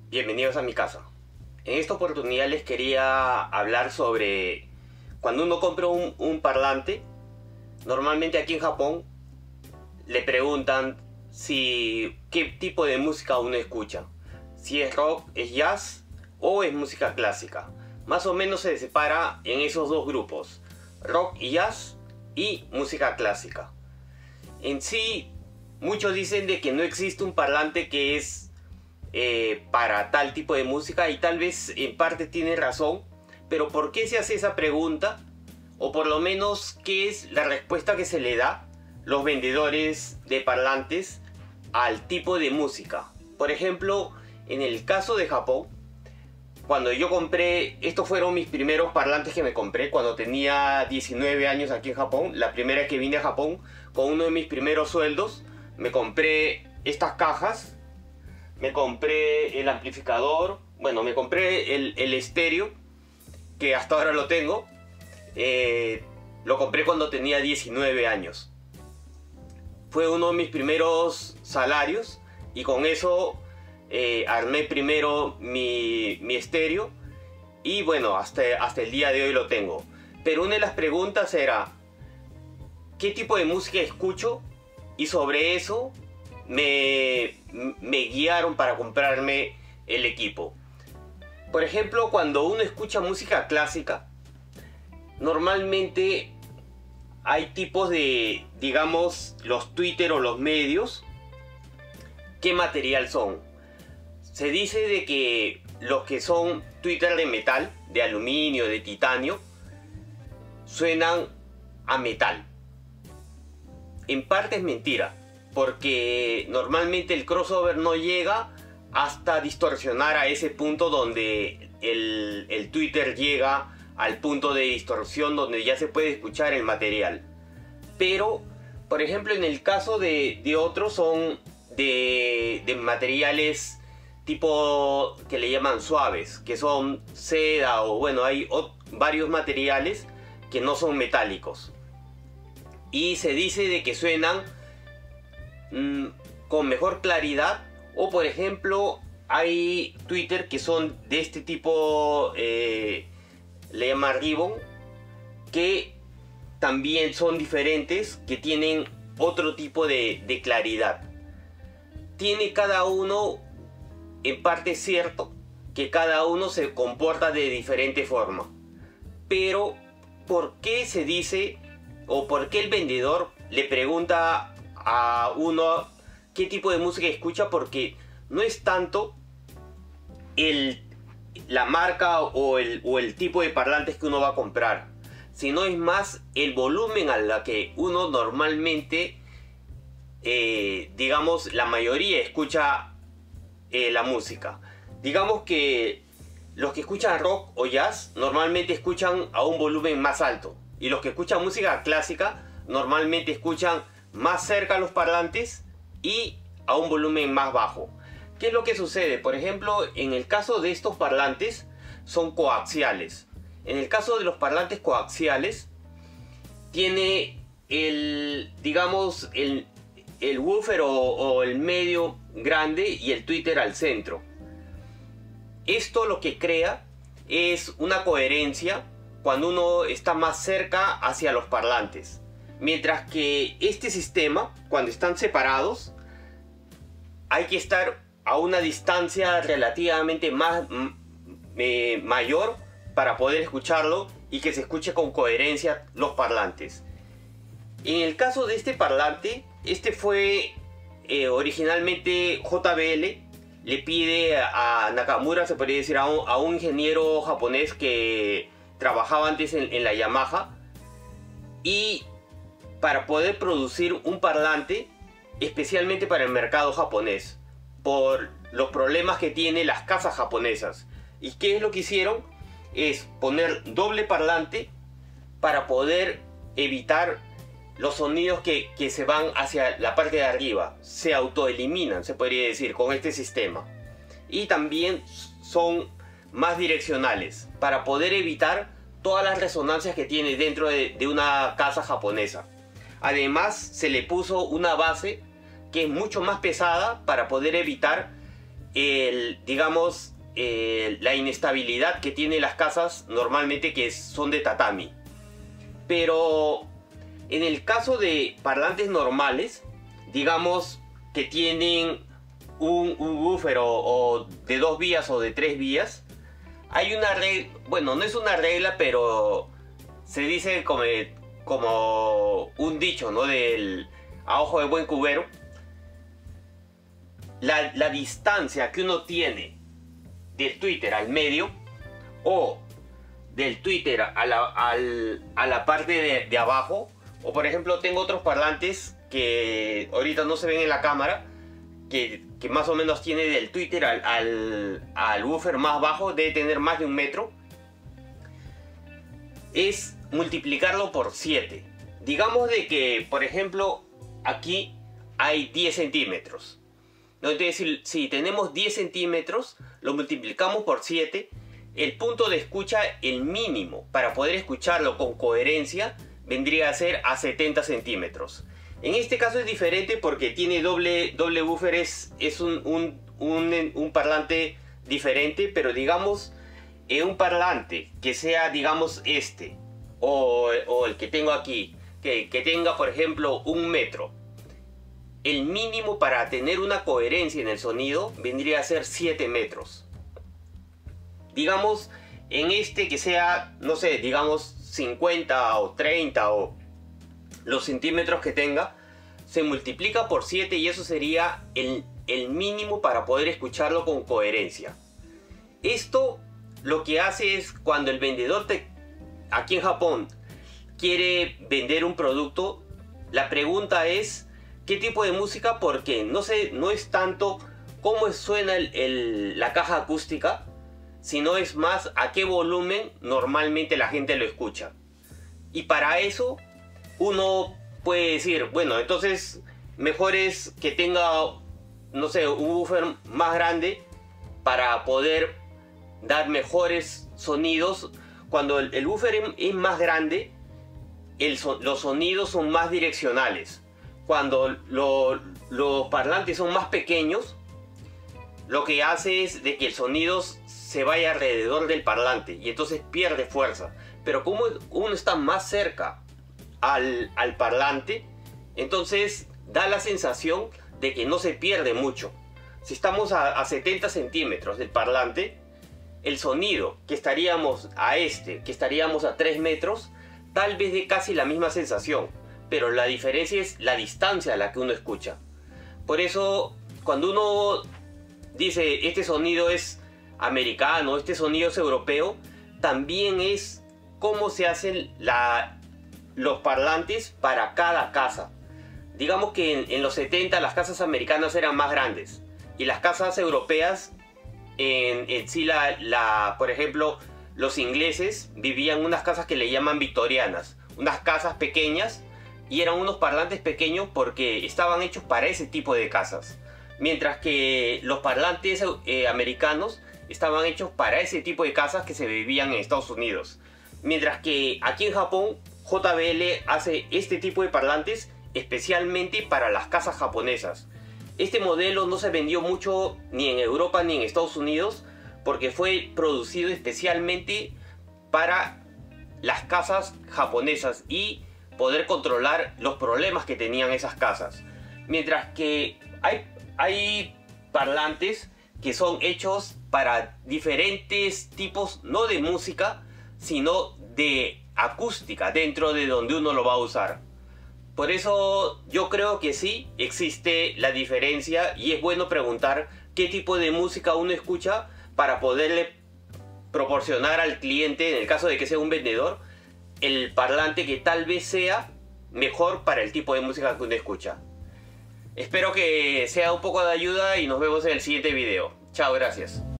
Bienvenidos a mi casa. En esta oportunidad les quería hablar sobre cuando uno compra un parlante. Normalmente aquí en Japón le preguntan qué tipo de música uno escucha, si es rock, es jazz o es música clásica. Más o menos se separa en esos dos grupos, rock y jazz y música clásica. En sí, muchos dicen de que no existe un parlante que es para tal tipo de música, y tal vez en parte tiene razón, pero ¿por qué se hace esa pregunta? O por lo menos, ¿qué es la respuesta que se le da los vendedores de parlantes al tipo de música? Por ejemplo, en el caso de Japón, cuando yo compré, estos fueron mis primeros parlantes que me compré cuando tenía 19 años aquí en Japón. La primera vez que vine a Japón, con uno de mis primeros sueldos, me compré estas cajas. Me compré el amplificador, bueno, me compré el estéreo, que hasta ahora lo tengo. Lo compré cuando tenía 19 años. Fue uno de mis primeros salarios y con eso armé primero mi estéreo y bueno, hasta el día de hoy lo tengo. Pero una de las preguntas era, ¿qué tipo de música escucho? Y sobre eso me guiaron para comprarme el equipo. Por ejemplo, cuando uno escucha música clásica, normalmente hay tipos de, digamos, los Twitter o los medios. ¿Qué material son? Se dice de que los que son Twitter de metal, de aluminio, de titanio, suenan a metal. En parte es mentira, porque normalmente el crossover no llega hasta distorsionar a ese punto donde el Twitter llega al punto de distorsión donde ya se puede escuchar el material. Pero, por ejemplo, en el caso de otros son de materiales tipo que le llaman suaves, que son seda o bueno, hay varios materiales que no son metálicos. Y se dice de que suenan con mejor claridad. O por ejemplo, hay Twitter que son de este tipo, le llaman ribbon, que también son diferentes, que tienen otro tipo de claridad. Tiene cada uno, en parte es cierto, que cada uno se comporta de diferente forma. Pero, ¿por qué se dice o por qué el vendedor le pregunta a uno qué tipo de música escucha? Porque no es tanto la marca o el tipo de parlantes que uno va a comprar, sino es más el volumen a la que uno normalmente, digamos, la mayoría escucha la música. Digamos que los que escuchan rock o jazz normalmente escuchan a un volumen más alto, y los que escuchan música clásica normalmente escuchan más cerca a los parlantes y a un volumen más bajo. ¿Qué es lo que sucede? Por ejemplo, en el caso de estos parlantes son coaxiales. En el caso de los parlantes coaxiales tiene digamos, el woofer o el medio grande y el tweeter al centro. Esto lo que crea es una coherencia cuando uno está más cerca hacia los parlantes. Mientras que este sistema, cuando están separados, hay que estar a una distancia relativamente mayor para poder escucharlo y que se escuche con coherencia los parlantes. En el caso de este parlante, este fue originalmente JBL. Le pide a Nakamura, se podría decir, a un ingeniero japonés que trabajaba antes en la Yamaha, y para poder producir un parlante especialmente para el mercado japonés, por los problemas que tienen las casas japonesas. ¿Y qué es lo que hicieron? Es poner doble parlante para poder evitar los sonidos que se van hacia la parte de arriba. Se autoeliminan, se podría decir, con este sistema. Y también son más direccionales para poder evitar todas las resonancias que tiene dentro de una casa japonesa. Además, se le puso una base que es mucho más pesada para poder evitar digamos, la inestabilidad que tienen las casas normalmente, que son de tatami. Pero en el caso de parlantes normales, digamos que tienen un woofer o de 2 vías o de 3 vías, hay una regla, bueno, no es una regla, pero se dice como un dicho, ¿no? A ojo de buen cubero, la distancia que uno tiene del tweeter al medio, o del tweeter a la parte de abajo, o por ejemplo tengo otros parlantes que ahorita no se ven en la cámara, que más o menos tiene del tweeter al woofer más bajo, debe tener más de 1 metro, es multiplicarlo por 7. Digamos de que, por ejemplo, aquí hay 10 centímetros. Entonces, si tenemos 10 centímetros, lo multiplicamos por 7, el punto de escucha, el mínimo para poder escucharlo con coherencia, vendría a ser a 70 centímetros. En este caso es diferente porque tiene doble woofer, es un parlante diferente, pero digamos, un parlante que sea, digamos, este, o el que tengo aquí, que tenga, por ejemplo, 1 metro. El mínimo para tener una coherencia en el sonido vendría a ser 7 metros. Digamos, en este que sea, no sé, digamos 50 o 30 o los centímetros que tenga, se multiplica por 7 y eso sería el mínimo para poder escucharlo con coherencia. Esto lo que hace es cuando el vendedor aquí en Japón quiere vender un producto, la pregunta es ¿qué tipo de música? Porque no es tanto cómo suena la caja acústica, sino es más a qué volumen normalmente la gente lo escucha. Y para eso uno puede decir, bueno, entonces mejor es que tenga, no sé, un woofer más grande para poder dar mejores sonidos. Cuando el woofer es más grande, los sonidos son más direccionales. Cuando los parlantes son más pequeños, lo que hace es de que el sonido se vaya alrededor del parlante y entonces pierde fuerza. Pero como uno está más cerca al parlante, entonces da la sensación de que no se pierde mucho. Si estamos a 70 centímetros del parlante, el sonido que estaríamos a 3 metros, tal vez dé casi la misma sensación, pero la diferencia es la distancia a la que uno escucha. Por eso, cuando uno dice este sonido es americano, este sonido es europeo, también es cómo se hacen los parlantes para cada casa. Digamos que en los 70 las casas americanas eran más grandes y las casas europeas, por ejemplo, los ingleses vivían en unas casas que le llaman victorianas, unas casas pequeñas, y eran unos parlantes pequeños porque estaban hechos para ese tipo de casas, mientras que los parlantes americanos estaban hechos para ese tipo de casas que se vivían en Estados Unidos. Mientras que aquí en Japón, JBL hace este tipo de parlantes especialmente para las casas japonesas. Este modelo no se vendió mucho ni en Europa ni en Estados Unidos porque fue producido especialmente para las casas japonesas y poder controlar los problemas que tenían esas casas. Mientras que hay parlantes que son hechos para diferentes tipos, no de música, sino de acústica dentro de donde uno lo va a usar. Por eso yo creo que sí existe la diferencia y es bueno preguntar qué tipo de música uno escucha para poderle proporcionar al cliente, en el caso de que sea un vendedor, el parlante que tal vez sea mejor para el tipo de música que uno escucha. Espero que sea un poco de ayuda y nos vemos en el siguiente video. Chao, gracias.